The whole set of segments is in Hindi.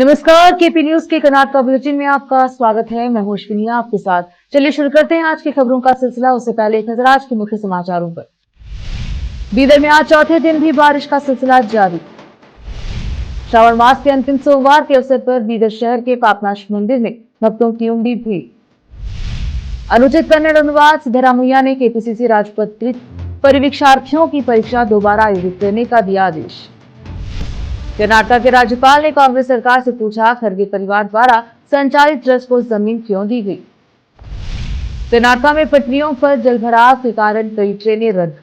नमस्कार, केपी न्यूज के कर्नाटका बुलेटिन में आपका स्वागत है। मैं हूं अश्विनी आपके साथ। चलिए शुरू करते हैं आज की खबरों का सिलसिला। उससे पहले एक नजर आज के मुख्य समाचारों पर। बीदर में आज चौथे दिन भी बारिश का सिलसिला जारी। श्रावण मास के अंतिम सोमवार के अवसर पर बीदर शहर के पापनाश मंदिर में भक्तों की उमड़ी भीड़। अनुचित कन्नड़ अनुवाद सिद्धरामैया ने केपीसीसी राजपत्रित परिवीक्षार्थियों की परीक्षा दोबारा आयोजित करने का दिया आदेश। कर्नाटक के राज्यपाल ने कांग्रेस सरकार से पूछा, खरगे परिवार द्वारा संचालित ट्रस्ट को जमीन क्यों दी गई। कर्नाटक में पटरियों पर जलभराव के कारण कई ट्रेनें रद्द।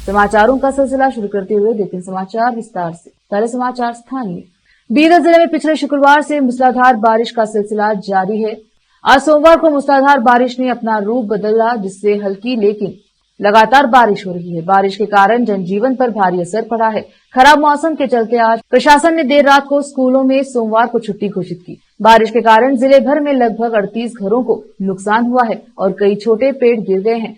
समाचारों का सिलसिला शुरू करते हुए देखते हैं समाचार विस्तार से। पहले समाचार स्थानीय। बीदर जिले में पिछले शुक्रवार से मूसलाधार बारिश का सिलसिला जारी है। आज सोमवार को मूसलाधार बारिश ने अपना रूप बदला, जिससे हल्की लेकिन लगातार बारिश हो रही है। बारिश के कारण जनजीवन पर भारी असर पड़ा है। खराब मौसम के चलते आज प्रशासन ने देर रात को स्कूलों में सोमवार को छुट्टी घोषित की। बारिश के कारण जिले भर में लगभग 38 घरों को नुकसान हुआ है और कई छोटे पेड़ गिर गए हैं।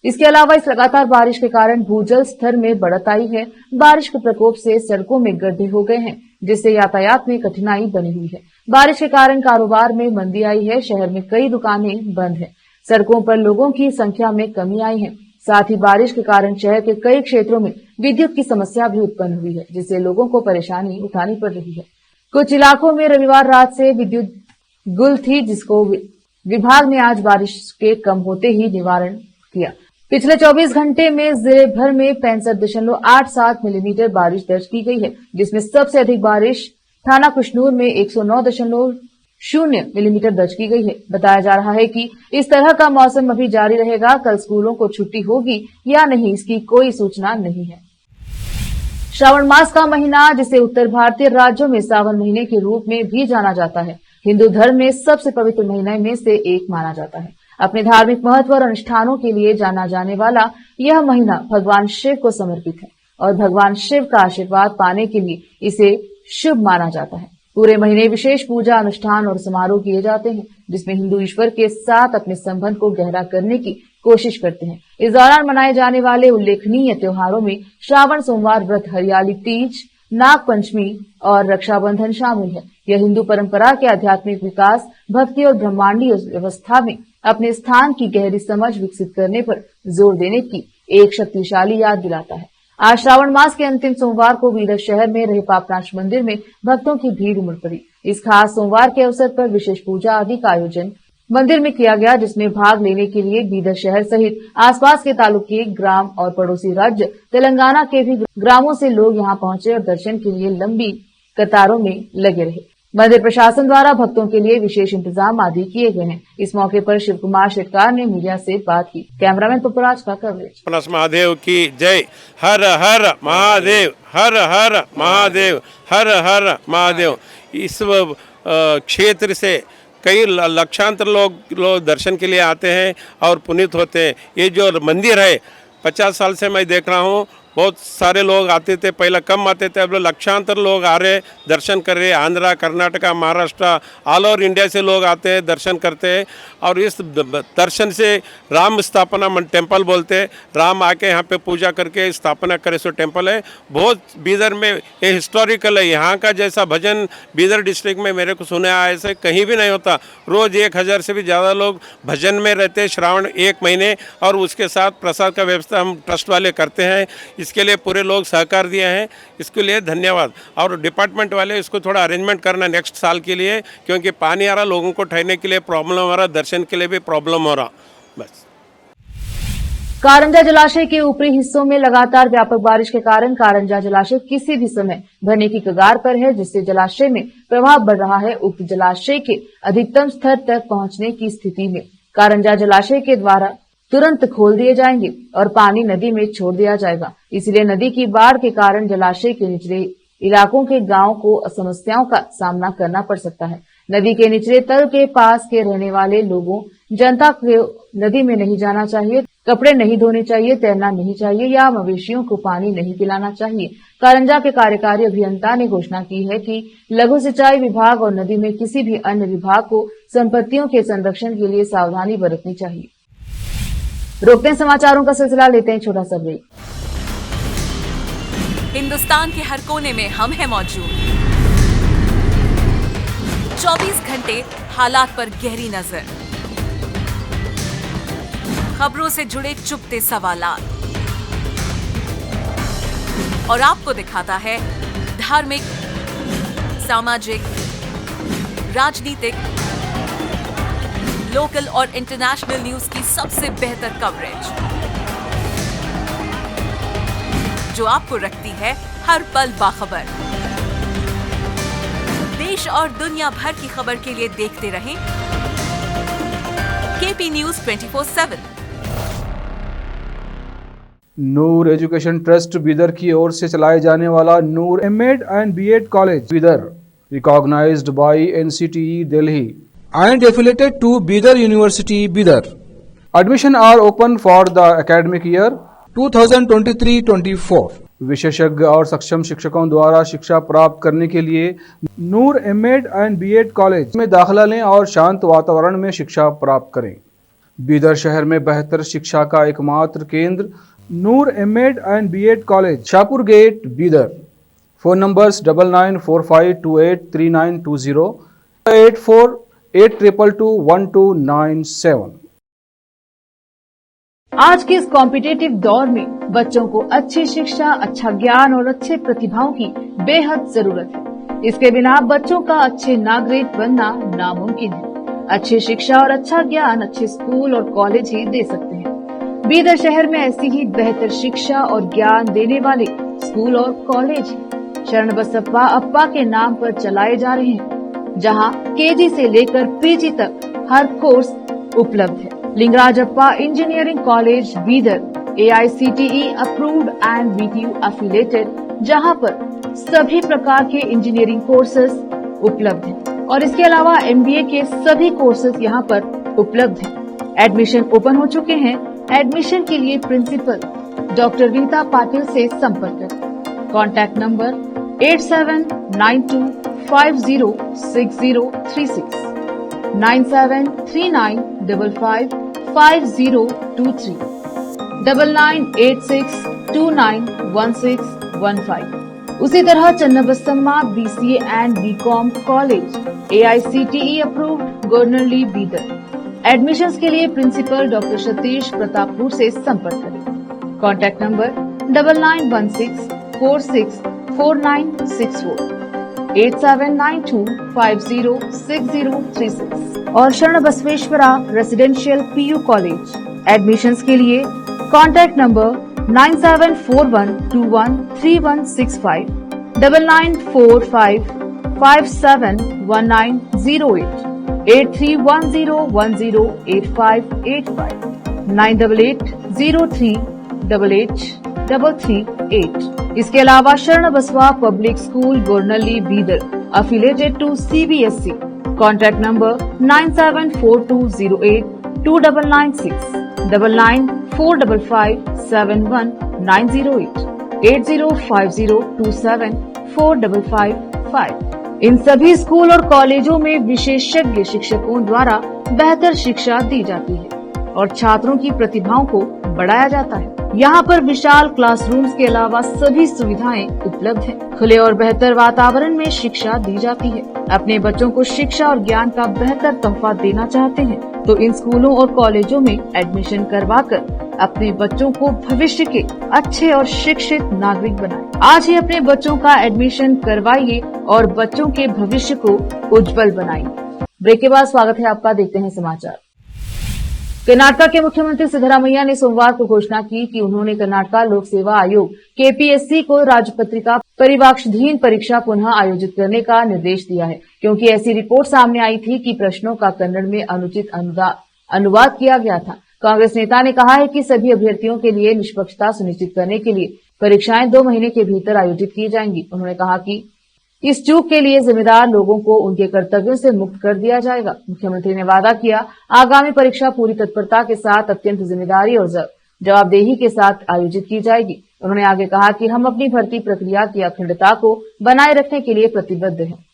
इसके अलावा इस लगातार बारिश के कारण भूजल स्तर में बढ़त आई है। बारिश के प्रकोप से सड़कों में गड्ढे हो गए हैं, जिससे यातायात में कठिनाई बनी हुई है। बारिश के कारण कारोबार में मंदी आई है। शहर में कई दुकानें बंद हैं। सड़कों पर लोगों की संख्या में कमी आई है। साथ ही बारिश के कारण शहर के कई क्षेत्रों में विद्युत की समस्या भी उत्पन्न हुई है, जिससे लोगों को परेशानी उठानी पड़ रही है। कुछ इलाकों में रविवार रात से विद्युत गुल थी, जिसको विभाग ने आज बारिश के कम होते ही निवारण किया। पिछले 24 घंटे में जिले भर में 65.87 मिलीमीटर बारिश दर्ज की गई है, जिसमें सबसे अधिक बारिश थाना कुशनूर में 109.0 मिलीमीटर दर्ज की गई है। बताया जा रहा है कि इस तरह का मौसम अभी जारी रहेगा। कल स्कूलों को छुट्टी होगी या नहीं, इसकी कोई सूचना नहीं है। श्रावण मास का महीना, जिसे उत्तर भारतीय राज्यों में सावन महीने के रूप में भी जाना जाता है, हिंदू धर्म में सबसे पवित्र महीने में से एक माना जाता है। अपने धार्मिक महत्व और अनुष्ठानों के लिए जाना जाने वाला यह महीना भगवान शिव को समर्पित है और भगवान शिव का आशीर्वाद पाने के लिए इसे शुभ माना जाता है। पूरे महीने विशेष पूजा, अनुष्ठान और समारोह किए जाते हैं, जिसमें हिंदू ईश्वर के साथ अपने संबंध को गहरा करने की कोशिश करते हैं। इस दौरान मनाए जाने वाले उल्लेखनीय त्योहारों में श्रावण सोमवार व्रत, हरियाली तीज, नाग पंचमी और रक्षाबंधन शामिल है। यह हिंदू परंपरा के आध्यात्मिक विकास, भक्ति और ब्रह्मांडीय व्यवस्था में अपने स्थान की गहरी समझ विकसित करने पर जोर देने की एक शक्तिशाली याद दिलाता है। आज श्रावण मास के अंतिम सोमवार को बीदर शहर में रहे पापनाश मंदिर में भक्तों की भीड़ उमड़ पड़ी। इस खास सोमवार के अवसर पर विशेष पूजा आदि का आयोजन मंदिर में किया गया, जिसमें भाग लेने के लिए बीदर शहर सहित आसपास के तालुके, ग्राम और पड़ोसी राज्य तेलंगाना के भी ग्रामों से लोग यहां पहुंचे और दर्शन के लिए लंबी कतारों में लगे रहे। मंदिर प्रशासन द्वारा भक्तों के लिए विशेष इंतजाम आदि किए गए हैं। इस मौके पर शिव कुमार शेटकार ने मीडिया से बात की। कैमरामैन पपुराज का कवरेज। पापनाश महादेव की जय। हर हर महादेव, हर हर महादेव, हर हर महादेव। इस क्षेत्र से कई लक्षांतर लोग दर्शन के लिए आते हैं और पुनीत होते हैं। ये जो मंदिर है 50 साल से मैं देख रहा हूँ, बहुत सारे लोग आते थे, पहले कम आते थे, अब लक्षांतर लोग आ रहे दर्शन कर रहे। Andhra, Karnataka, Maharashtra, all over India से लोग आते हैं, दर्शन करते हैं। और इस दर्शन से राम स्थापना टेम्पल बोलते हैं, राम आके यहाँ पे पूजा करके स्थापना करे सो टेम्पल है। बहुत बीदर में ये हिस्टोरिकल है। यहाँ का जैसा भजन बीदर डिस्ट्रिक्ट में मेरे को सुना है ऐसे कहीं भी नहीं होता। रोज़ 1000 से भी ज़्यादा लोग भजन में रहते हैं श्रावण 1 महीने, और उसके साथ प्रसाद का व्यवस्था हम ट्रस्ट वाले करते हैं। इसके लिए पूरे लोग सहकार दिए हैं, इसके लिए धन्यवाद। और डिपार्टमेंट वाले इसको थोड़ा अरेंजमेंट करना नेक्स्ट साल के लिए, क्योंकि पानी आ रहा, लोगों को ठहरने के लिए प्रॉब्लम हो रहा, दर्शन के लिए भी प्रॉब्लम हो रहा। बस। कारंजा जलाशय के ऊपरी हिस्सों में लगातार व्यापक बारिश के कारण कारंजा जलाशय किसी भी समय भरने की कगार पर है, जिससे जलाशय में प्रवाह बढ़ रहा है। उक्त जलाशय के अधिकतम स्तर तक पहुंचने की स्थिति में कारंजा जलाशय के द्वारा तुरंत खोल दिए जाएंगे और पानी नदी में छोड़ दिया जाएगा। इसलिए नदी की बाढ़ के कारण जलाशय के निचले इलाकों के गांव को समस्याओं का सामना करना पड़ सकता है। नदी के निचले तल के पास के रहने वाले लोगों, जनता को नदी में नहीं जाना चाहिए, कपड़े नहीं धोने चाहिए, तैरना नहीं चाहिए या मवेशियों को पानी नहीं पिलाना चाहिए। कारंजा के कार्यकारी अभियंता ने घोषणा की है कि लघु सिंचाई विभाग और नदी में किसी भी अन्य विभाग को संपत्तियों के संरक्षण के लिए सावधानी बरतनी चाहिए। रोकते हैं समाचारों का सिलसिला, लेते हैं छोटा सा ब्रेक। हिंदुस्तान के हर कोने में हम हैं मौजूद। 24 घंटे हालात पर गहरी नजर, खबरों से जुड़े चुपते सवालात, और आपको दिखाता है धार्मिक, सामाजिक, राजनीतिक, लोकल और इंटरनेशनल न्यूज की सबसे बेहतर कवरेज, जो आपको रखती है हर पल बाखबर। देश और दुनिया भर की खबर के लिए देखते रहें KP news 24/7। Noor education trust Bidar की ओर से चलाए जाने वाला Noor MEd and BEd college Bidar, recognized by NCTE Delhi and affiliated to Bidar University, Bidar. Admission are open for the academic year 2023-24. विशेषज्ञ और सक्षम शिक्षकों द्वारा शिक्षा प्राप्त करने के लिए नूर एमएड एंड बीएड कॉलेज में दाखिला लें और शांत वातावरण में शिक्षा प्राप्त करें। बीदर शहर में बेहतर शिक्षा का एकमात्र केंद्र Noor MEd and BEd college, Shahpur gate, Bidar. Phone numbers 9945283920, 8482221297। आज के इस कॉम्पिटिटिव दौर में बच्चों को अच्छी शिक्षा, अच्छा ज्ञान और अच्छे प्रतिभाओं की बेहद जरूरत है। इसके बिना बच्चों का अच्छे नागरिक बनना नामुमकिन है। अच्छी शिक्षा और अच्छा ज्ञान अच्छे स्कूल और कॉलेज ही दे सकते हैं। बीदर शहर में ऐसी ही बेहतर शिक्षा और ज्ञान देने वाले स्कूल और कॉलेज हैं। शरण बसप्पा अप्पा के नाम पर चलाए जा रहे हैं, जहां केजी से लेकर पीजी तक हर कोर्स उपलब्ध है। Lingaraj Appa engineering college Bidar AICTE approved and BTU affiliated, जहां पर सभी प्रकार के इंजीनियरिंग कोर्सेज उपलब्ध हैं और इसके अलावा MBA के सभी कोर्सेज यहां पर उपलब्ध हैं। एडमिशन ओपन हो चुके हैं। एडमिशन के लिए प्रिंसिपल डॉक्टर रीता पाटिल से संपर्क करें। Contact number 8792506036, 9739555023, 9986291615। उसी तरह Channabasamma BCA and BCom college AICTE approved, Gornalli, Bidar. Admissions के लिए प्रिंसिपल डॉक्टर सतीश प्रतापपुर से संपर्क करें। कॉन्टैक्ट नंबर 9916464964, 8792506036 और शरण Basaveshwara residential PU college. Admissions के लिए कॉन्टैक्ट नंबर 9741213165, 9945571908, 8310108585, 9880388838। इसके अलावा Sharan Basava public school Gornalli Bidar affiliated to CBSE। Contact number 9742082996, 9945571908, 8050274555। इन सभी स्कूल और कॉलेजों में विशेषज्ञ शिक्षकों द्वारा बेहतर शिक्षा दी जाती है और छात्रों की प्रतिभाओं को बढ़ाया जाता है। यहाँ पर विशाल क्लासरूम्स के अलावा सभी सुविधाएं उपलब्ध हैं। खुले और बेहतर वातावरण में शिक्षा दी जाती है। अपने बच्चों को शिक्षा और ज्ञान का बेहतर तोहफा देना चाहते हैं तो इन स्कूलों और कॉलेजों में एडमिशन करवाकर अपने बच्चों को भविष्य के अच्छे और शिक्षित नागरिक बनाएं। आज ही अपने बच्चों का एडमिशन करवाइए और बच्चों के भविष्य को उज्जवल बनाइए। ब्रेक के बाद स्वागत है आपका, देखते हैं समाचार। कर्नाटक के मुख्यमंत्री सिद्धरामैया ने सोमवार को घोषणा की कि उन्होंने कर्नाटक लोक सेवा आयोग KPSC को राज्यपत्रिका परिवाक्षधीन परीक्षा पुनः आयोजित करने का निर्देश दिया है, क्योंकि ऐसी रिपोर्ट सामने आई थी कि प्रश्नों का कन्नड़ में अनुचित अनुवाद किया गया था। कांग्रेस नेता ने कहा है कि सभी अभ्यर्थियों के लिए निष्पक्षता सुनिश्चित करने के लिए परीक्षाएं 2 महीने के भीतर आयोजित की जाएंगी। उन्होंने कहा कि इस चूक के लिए जिम्मेदार लोगों को उनके कर्तव्यों से मुक्त कर दिया जाएगा। मुख्यमंत्री ने वादा किया, आगामी परीक्षा पूरी तत्परता के साथ, अत्यंत जिम्मेदारी और जवाबदेही के साथ आयोजित की जाएगी। उन्होंने आगे कहा कि हम अपनी भर्ती प्रक्रिया की अखंडता को बनाए रखने के लिए प्रतिबद्ध हैं।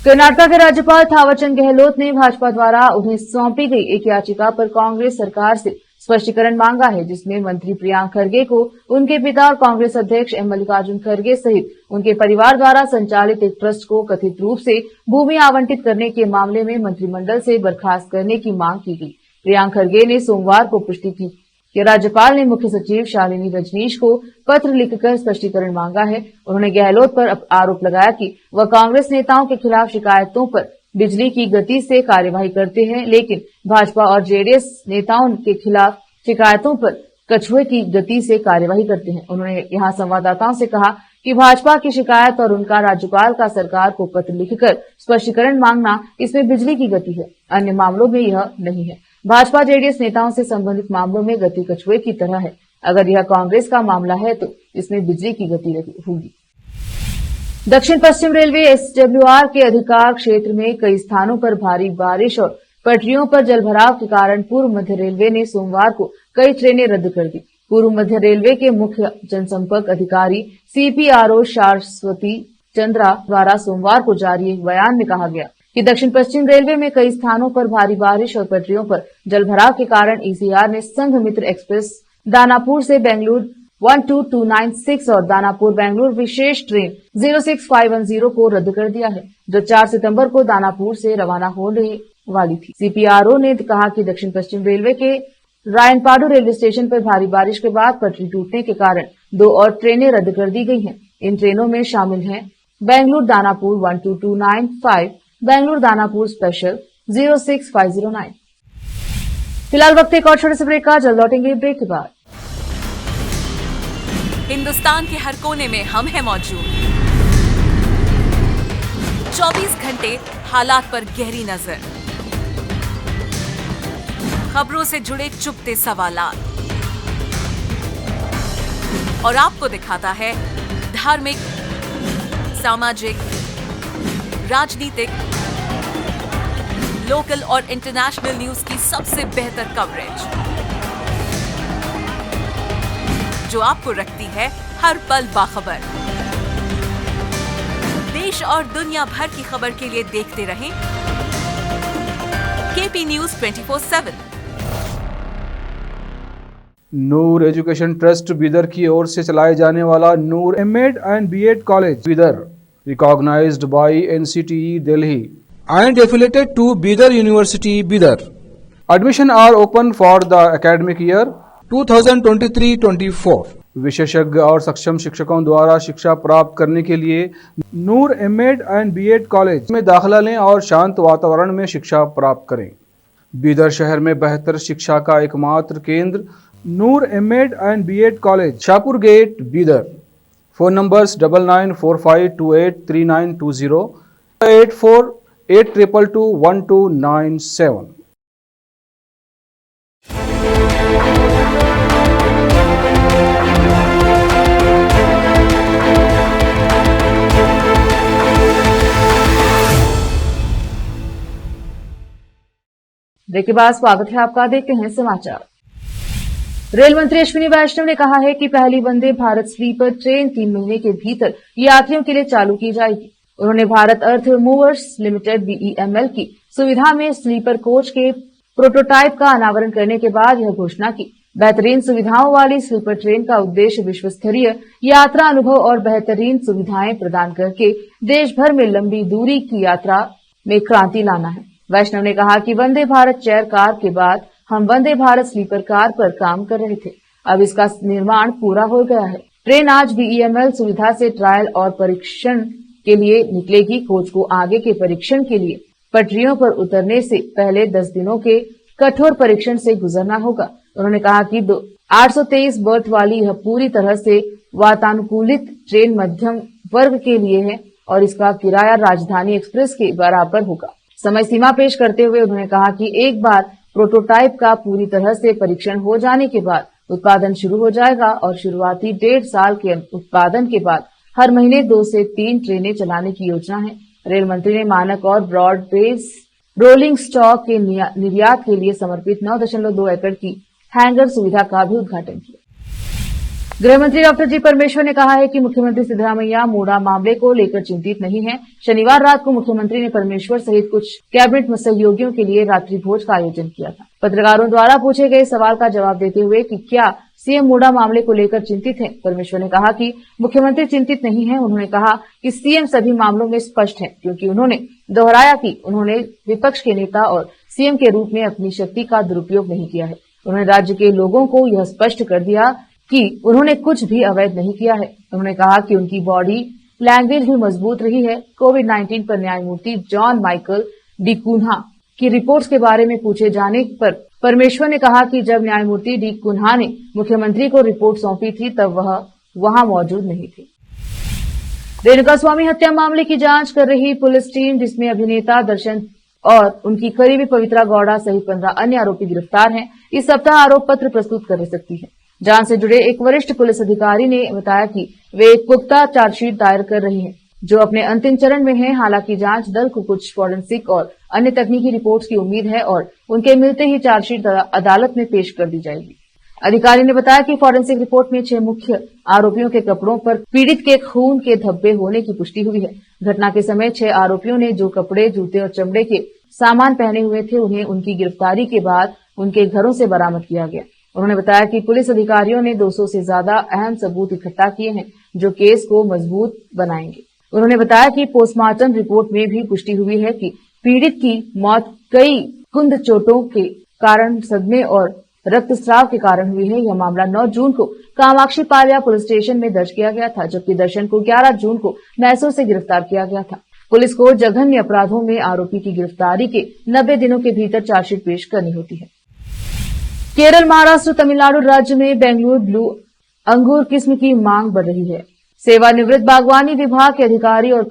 कर्नाटक के राज्यपाल थावरचंद गहलोत ने भाजपा द्वारा उन्हें सौंपी गई एक याचिका पर कांग्रेस सरकार से स्पष्टीकरण मांगा है, जिसमें मंत्री प्रियांक खरगे को उनके पिता और कांग्रेस अध्यक्ष एम मल्लिकार्जुन खरगे सहित उनके परिवार द्वारा संचालित एक ट्रस्ट को कथित रूप से भूमि आवंटित करने के मामले में मंत्रिमंडल से बर्खास्त करने की मांग की गई। प्रियांक खरगे ने सोमवार को पुष्टि की कि राज्यपाल ने मुख्य सचिव शालिनी रजनीश को पत्र लिखकर स्पष्टीकरण मांगा है। उन्होंने गहलोत पर आरोप लगाया कि वह कांग्रेस नेताओं के खिलाफ शिकायतों पर बिजली की गति से कार्यवाही करते हैं, लेकिन भाजपा और जेडीएस नेताओं के खिलाफ शिकायतों पर कछुए की गति से कार्यवाही करते हैं। उन्होंने यहां संवाददाताओं से कहा कि भाजपा की शिकायत और उनका राज्यपाल का सरकार को पत्र लिखकर स्पष्टीकरण मांगना, इसमें बिजली की गति है, अन्य मामलों में यह नहीं है। भाजपा जेडीएस नेताओं से संबंधित मामलों में गति कछुए की तरह है। अगर यह कांग्रेस का मामला है तो इसमें बिजली की गति होगी। दक्षिण पश्चिम रेलवे एसडब्ल्यूआर के अधिकार क्षेत्र में कई स्थानों पर भारी बारिश और पटरियों पर जलभराव के कारण पूर्व मध्य रेलवे ने सोमवार को कई ट्रेनें रद्द कर दी। पूर्व मध्य रेलवे के मुख्य जनसंपर्क अधिकारी सीपीआरओ शाश्वती चंद्रा द्वारा सोमवार को जारी एक बयान में कहा गया कि दक्षिण पश्चिम रेलवे में कई स्थानों पर भारी बारिश और पटरियों पर जलभराव के कारण ईसीआर ने संघ मित्र एक्सप्रेस दानापुर से बेंगलुरु 12296 और दानापुर बेंगलुरु विशेष ट्रेन 06510 को रद्द कर दिया है, जो 4 सितंबर को दानापुर से रवाना होने वाली थी। सीपीआरओ ने कहा कि दक्षिण पश्चिम रेलवे के रायनपाडू रेलवे स्टेशन पर भारी बारिश के बाद पटरी टूटने के कारण 2 और ट्रेनें रद्द कर दी गई हैं। इन ट्रेनों में शामिल हैं बेंगलुरु दानापुर 12295, बेंगलुरु दानापुर स्पेशल 06509। फिलहाल वक्त एक और छोटे से ब्रेक का, जल्द लौटेंगे ब्रेक के बाद। हिंदुस्तान के हर कोने में हम हैं मौजूद। 24 घंटे हालात पर गहरी नजर, खबरों से जुड़े चुपते सवालात और आपको दिखाता है धार्मिक, सामाजिक, राजनीतिक, लोकल और इंटरनेशनल न्यूज की सबसे बेहतर कवरेज, जो आपको रखती है हर पल बाखबर। देश और दुनिया भर की खबर के लिए देखते रहें KP news 24/7। Noor education trust Bidar की ओर से चलाए जाने वाला Noor MEd and BEd college Bidar, recognized by NCTE Delhi and affiliated to Bidar University, Bidar. Admission are open for the academic year 2023-24. विशेषज्ञ और सक्षम शिक्षकों द्वारा शिक्षा प्राप्त करने के लिए नूर एमएड एंड बीएड कॉलेज में दाखिला लें और शांत वातावरण में शिक्षा प्राप्त करें। बीदर शहर में बेहतर शिक्षा का एकमात्र केंद्र Noor MEd and BEd college, Shahpur gate, Bidar. Phone numbers 9945283920, 8482221297। Break के बाद स्वागत है आपका। देखते हैं समाचार। रेल मंत्री अश्विनी वैष्णव ने कहा है कि पहली वंदे भारत स्लीपर ट्रेन 3 महीने के भीतर यात्रियों के लिए चालू की जाएगी। उन्होंने भारत अर्थ मूवर्स लिमिटेड BEML की सुविधा में स्लीपर कोच के प्रोटोटाइप का अनावरण करने के बाद यह घोषणा की। बेहतरीन सुविधाओं वाली स्लीपर ट्रेन का उद्देश्य विश्व स्तरीय यात्रा अनुभव और बेहतरीन सुविधाएं प्रदान करके देश भर में लंबी दूरी की यात्रा में क्रांति लाना है। वैष्णव ने कहा कि वंदे भारत चेयर कार के बाद हम वंदे भारत स्लीपर कार पर काम कर रहे थे, अब इसका निर्माण पूरा हो गया है। ट्रेन आज BEML सुविधा से ट्रायल और परीक्षण के लिए निकलेगी। कोच को आगे के परीक्षण के लिए पटरियों पर उतरने से पहले 10 दिनों के कठोर परीक्षण से गुजरना होगा। उन्होंने कहा कि 823 बर्थ वाली यह पूरी तरह से वातानुकूलित ट्रेन मध्यम वर्ग के लिए है और इसका किराया राजधानी एक्सप्रेस के बराबर होगा। समय सीमा पेश करते हुए उन्होंने कहा कि एक बार प्रोटोटाइप का पूरी तरह से परीक्षण हो जाने के बाद उत्पादन शुरू हो जाएगा और शुरुआती 1.5 साल के उत्पादन के बाद हर महीने 2 से 3 ट्रेनें चलाने की योजना है। रेल मंत्री ने मानक और ब्रॉड बेस रोलिंग स्टॉक के निर्यात के लिए समर्पित 9.2 एकड़ की हैंगर सुविधा का भी उद्घाटन किया। गृह मंत्री डॉक्टर जी परमेश्वर ने कहा है कि मुख्यमंत्री सिद्धरामैया मूडा मामले को लेकर चिंतित नहीं है। शनिवार रात को मुख्यमंत्री ने परमेश्वर सहित कुछ कैबिनेट सहयोगियों के लिए रात्रि भोज का आयोजन किया था। पत्रकारों द्वारा पूछे गए सवाल का जवाब देते हुए कि क्या सीएम मूडा मामले को लेकर चिंतित हैं, परमेश्वर ने कहा कि मुख्यमंत्री चिंतित नहीं है। उन्होंने कहा कि सीएम सभी मामलों में स्पष्ट हैं, क्योंकि उन्होंने दोहराया कि उन्होंने विपक्ष के नेता और सीएम के रूप में अपनी शक्ति का दुरुपयोग नहीं किया है। उन्होंने राज्य के लोगों को यह स्पष्ट कर दिया कि उन्होंने कुछ भी अवैध नहीं किया है। उन्होंने कहा कि उनकी बॉडी लैंग्वेज भी मजबूत रही है। कोविड-19 पर न्यायमूर्ति जॉन माइकल डी कुन्हा की रिपोर्ट्स के बारे में पूछे जाने पर परमेश्वर ने कहा कि जब न्यायमूर्ति डी कुन्हा ने मुख्यमंत्री को रिपोर्ट सौंपी थी तब वह वहां मौजूद नहीं थे। रेणुका स्वामी हत्या मामले की जांच कर रही पुलिस टीम, जिसमें अभिनेता दर्शन और उनकी करीबी पवित्रा गौड़ा सहित 15 अन्य आरोपी गिरफ्तार हैं, इस सप्ताह आरोप पत्र प्रस्तुत कर सकती है। जांच से जुड़े एक वरिष्ठ पुलिस अधिकारी ने बताया कि वे एक पुख्ता चार्जशीट दायर कर रहे हैं, जो अपने अंतिम चरण में है। हालांकि जांच दल को कुछ फॉरेंसिक और अन्य तकनीकी रिपोर्ट्स की उम्मीद है और उनके मिलते ही चार्जशीट अदालत में पेश कर दी जाएगी। अधिकारी ने बताया कि फॉरेंसिक रिपोर्ट में 6 मुख्य आरोपियों के कपड़ों पर पीड़ित के खून के धब्बे होने की पुष्टि हुई है। घटना के समय 6 आरोपियों ने जो कपड़े, जूते और चमड़े के सामान पहने हुए थे, उन्हें उनकी गिरफ्तारी के बाद उनके घरों से बरामद किया गया। उन्होंने बताया कि पुलिस अधिकारियों ने 200 से ज्यादा अहम सबूत इकट्ठा किए हैं, जो केस को मजबूत बनाएंगे। उन्होंने बताया कि पोस्टमार्टम रिपोर्ट में भी पुष्टि हुई है कि पीड़ित की मौत कई कुंद चोटों के कारण, सदमे और रक्तस्राव के कारण हुई है। यह मामला 9 जून को कामाक्षी पाल्या पुलिस स्टेशन में दर्ज किया गया था, जबकि दर्शन को 11 जून को मैसूर से गिरफ्तार किया गया था। पुलिस को जघन्य अपराधों में आरोपी की गिरफ्तारी के 90 दिनों के भीतर चार्जशीट पेश करनी होती है। केरल, महाराष्ट्र, तमिलनाडु राज्य में बेंगलुरु ब्लू अंगूर किस्म की मांग बढ़ रही है। सेवानिवृत्त बागवानी विभाग के अधिकारी और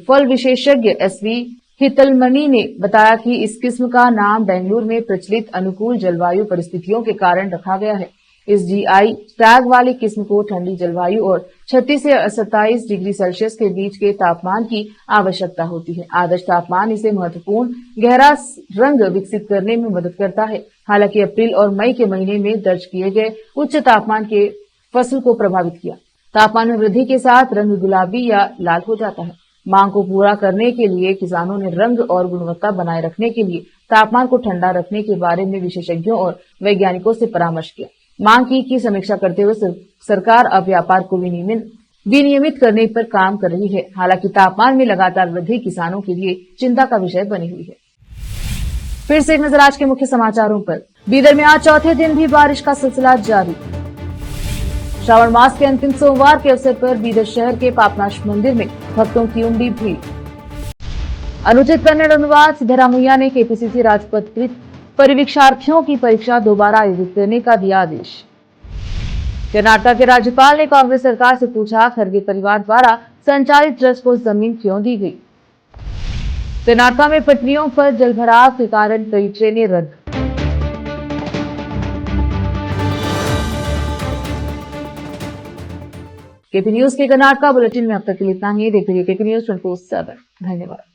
फल विशेषज्ञ एसवी हितलमनी ने बताया कि इस किस्म का नाम बेंगलुरु में प्रचलित अनुकूल जलवायु परिस्थितियों के कारण रखा गया है। इस जीआई टैग वाली किस्म को ठंडी जलवायु और 36 से 27 डिग्री सेल्सियस के बीच के तापमान की आवश्यकता होती है। आदर्श तापमान इसे महत्वपूर्ण गहरा रंग विकसित करने में मदद करता है। हालांकि अप्रैल और मई के महीने में दर्ज किए गए उच्च तापमान के फसल को प्रभावित किया। तापमान में वृद्धि के साथ रंग गुलाबी या लाल हो जाता है। मांग को पूरा करने के लिए किसानों ने रंग और गुणवत्ता बनाए रखने के लिए तापमान को ठंडा रखने के बारे में विशेषज्ञों और वैज्ञानिकों से परामर्श किया। मांग की समीक्षा करते हुए सरकार अब व्यापार को विनियमित करने पर काम कर रही है। हालांकि तापमान में लगातार वृद्धि किसानों के लिए चिंता का विषय बनी हुई है। फिर से एक नजर आज के मुख्य समाचारों पर। बीदर में आज चौथे दिन भी बारिश का सिलसिला जारी। श्रावण मास के अंतिम सोमवार के अवसर पर बीदर शहर के पापनाश मंदिर में भक्तों की उमड़ी भीड़। अनुचित कन्नड़ अनुवाद, सिद्धरामैया ने केपीसीसी राजपत्रित परीक्षार्थियों की परीक्षा दोबारा आयोजित करने का दिया आदेश। कर्नाटक के राज्यपाल ने कांग्रेस सरकार से पूछा, खरगे परिवार द्वारा संचालित ट्रस्ट को जमीन क्यों दी गई। कर्नाटक में पटरियों पर जलभराव के कारण कई ट्रेनें रद्द। केपी न्यूज के कर्नाटक बुलेटिन में अब तक के लिए इतना ही। देखते रहिए केपी न्यूज 24/7। धन्यवाद।